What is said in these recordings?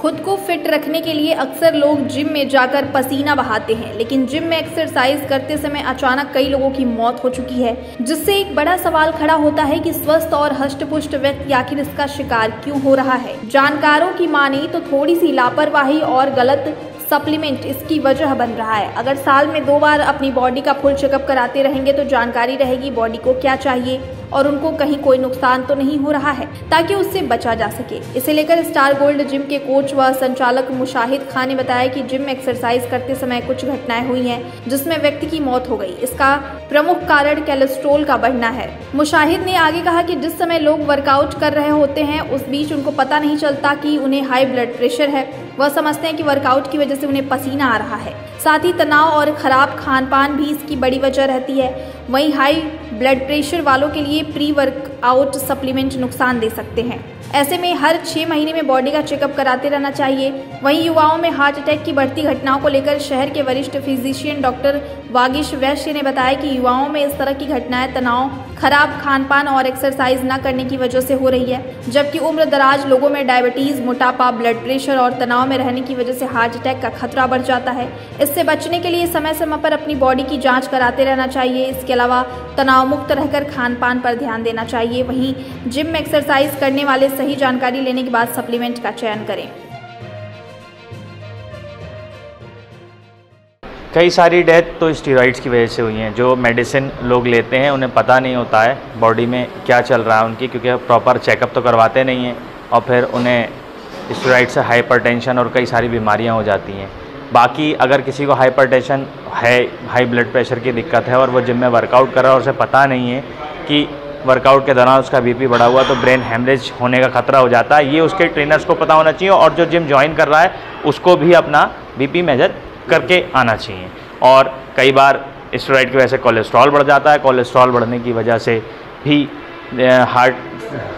खुद को फिट रखने के लिए अक्सर लोग जिम में जाकर पसीना बहाते हैं, लेकिन जिम में एक्सरसाइज करते समय अचानक कई लोगों की मौत हो चुकी है, जिससे एक बड़ा सवाल खड़ा होता है कि स्वस्थ और हष्ट-पुष्ट व्यक्ति आखिर इसका शिकार क्यों हो रहा है। जानकारों की माने तो थोड़ी सी लापरवाही और गलत सप्लीमेंट इसकी वजह बन रहा है। अगर साल में 2 बार अपनी बॉडी का फुल चेकअप कराते रहेंगे तो जानकारी रहेगी बॉडी को क्या चाहिए और उनको कहीं कोई नुकसान तो नहीं हो रहा है, ताकि उससे बचा जा सके। इसे लेकर स्टार गोल्ड जिम के कोच व संचालक मुशाहिद खान ने बताया कि जिम में एक्सरसाइज करते समय कुछ घटनाएं हुई हैं, जिसमें व्यक्ति की मौत हो गई। इसका प्रमुख कारण कोलेस्ट्रॉल का बढ़ना है। मुशाहिद ने आगे कहा कि जिस समय लोग वर्कआउट कर रहे होते हैं उस बीच उनको पता नहीं चलता कि उन्हें हाई ब्लड प्रेशर है। वह समझते हैं कि वर्कआउट की वजह से उन्हें पसीना आ रहा है। साथ ही तनाव और खराब खान पान भी इसकी बड़ी वजह रहती है। वहीं हाई ब्लड प्रेशर वालों के लिए प्री वर्कआउट सप्लीमेंट नुकसान दे सकते हैं। ऐसे में हर 6 महीने में बॉडी का चेकअप कराते रहना चाहिए। वहीं युवाओं में हार्ट अटैक की बढ़ती घटनाओं को लेकर शहर के वरिष्ठ फिजिशियन डॉक्टर वागीश वैश्य ने बताया कि युवाओं में इस तरह की घटनाएं तनाव, खराब खान पान और एक्सरसाइज न करने की वजह से हो रही है, जबकि उम्र दराज लोगों में डायबिटीज, मोटापा, ब्लड प्रेशर और तनाव में रहने की वजह से हार्ट अटैक का खतरा बढ़ जाता है। इससे बचने के लिए समय समय पर अपनी बॉडी की जांच कराते रहना चाहिए। इसके अलावा तनाव मुक्त रहकर खान पान पर ध्यान देना चाहिए। वहीं जिम में एक्सरसाइज करने वाले सही जानकारी लेने के बाद सप्लीमेंट का चयन करें। कई सारी डेथ तो स्टेरॉइड्स की वजह से हुई हैं। जो मेडिसिन लोग लेते हैं उन्हें पता नहीं होता है बॉडी में क्या चल रहा है उनकी, क्योंकि प्रॉपर चेकअप तो करवाते नहीं हैं और फिर उन्हें स्टेरॉइड से हाइपरटेंशन और कई सारी बीमारियां हो जाती हैं। बाकी अगर किसी को हाइपरटेंशन है, हाई ब्लड प्रेशर की दिक्कत है और वो जिम में वर्कआउट कर रहा है और उसे पता नहीं है कि वर्कआउट के दौरान उसका बीपी बढ़ा हुआ, तो ब्रेन हेमरेज होने का खतरा हो जाता है। ये उसके ट्रेनर्स को पता होना चाहिए और जो जिम ज्वाइन कर रहा है उसको भी अपना बीपी मेजर करके आना चाहिए। और कई बार स्टेरॉइड की वजह से कोलेस्ट्रॉल बढ़ जाता है। कोलेस्ट्रॉल बढ़ने की वजह से भी हार्ट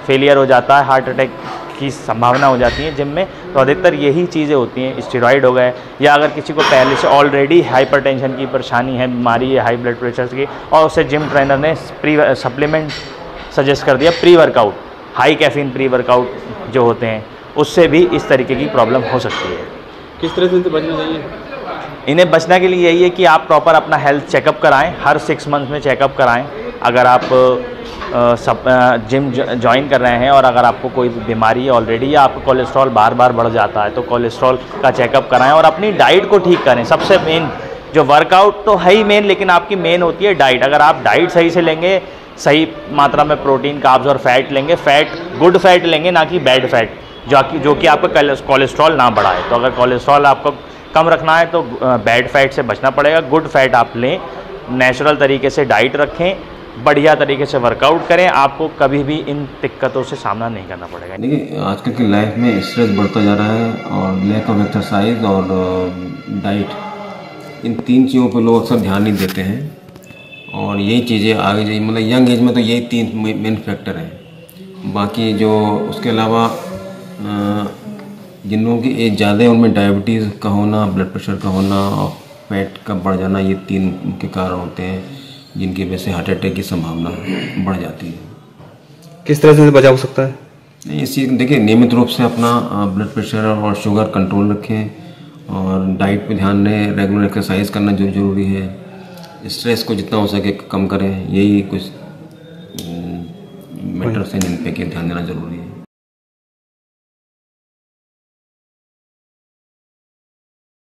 फेलियर हो जाता है, हार्ट अटैक की संभावना हो जाती है जिम में। तो अधिकतर यही चीज़ें होती हैं, स्टेरॉइड हो गए या अगर किसी को पहले से ऑलरेडी हाइपरटेंशन की परेशानी है, बीमारी है हाई ब्लड प्रेशर की, और उसे जिम ट्रेनर ने प्री सप्लीमेंट सजेस्ट कर दिया, pre workout, high caffeine pre workout जो होते हैं, उससे भी इस तरीके की प्रॉब्लम हो सकती है। किस तरह से इनसे बचना चाहिए? इन्हें बचने के लिए यही है कि आप प्रॉपर अपना हेल्थ चेकअप कराएं, हर 6 मंथ में चेकअप कराएं। अगर आप जिम ज्वाइन कर रहे हैं और अगर आपको कोई बीमारी है ऑलरेडी या आपका कोलेस्ट्रॉल बार बार बढ़ जाता है तो कोलेस्ट्रॉल का चेकअप कराएं और अपनी डाइट को ठीक करें। सबसे मेन जो वर्कआउट तो है ही मेन, लेकिन आपकी मेन होती है डाइट। अगर आप डाइट सही से लेंगे, सही मात्रा में प्रोटीन, कार्ब्स और फैट लेंगे, फैट गुड फैट लेंगे ना कि बैड फैट, जो कि आपका कोलेस्ट्रॉल ना बढ़ाए। तो अगर कोलेस्ट्रॉल आपको कम रखना है तो बैड फैट से बचना पड़ेगा, गुड फैट आप लें, नेचुरल तरीके से डाइट रखें, बढ़िया तरीके से वर्कआउट करें, आपको कभी भी इन दिक्कतों से सामना नहीं करना पड़ेगा। देखिए, आजकल की लाइफ में स्ट्रेस बढ़ता जा रहा है और लैक ऑफ एक्सरसाइज और डाइट, इन 3 चीज़ों पर लोग अक्सर ध्यान नहीं देते हैं और यही चीज़ें आगे जाए, मतलब यंग एज में तो यही 3 मेन फैक्टर हैं। बाकी जो उसके अलावा जिन लोगों की एज ज़्यादा है उनमें डायबिटीज़ का होना, ब्लड प्रेशर का होना और फैट का बढ़ जाना, ये 3 मुख्य कारण होते हैं जिनकी वजह से हार्ट अटैक की संभावना बढ़ जाती है। किस तरह से बचाव हो सकता है? इसी देखिए, नियमित रूप से अपना ब्लड प्रेशर और शुगर कंट्रोल रखें और डाइट पे ध्यान दें, रेगुलर एक्सरसाइज करना जो जरूरी है, स्ट्रेस को जितना हो सके कम करें, यही कुछ मैटर्स हैं जिन पे ध्यान देना जरूरी है।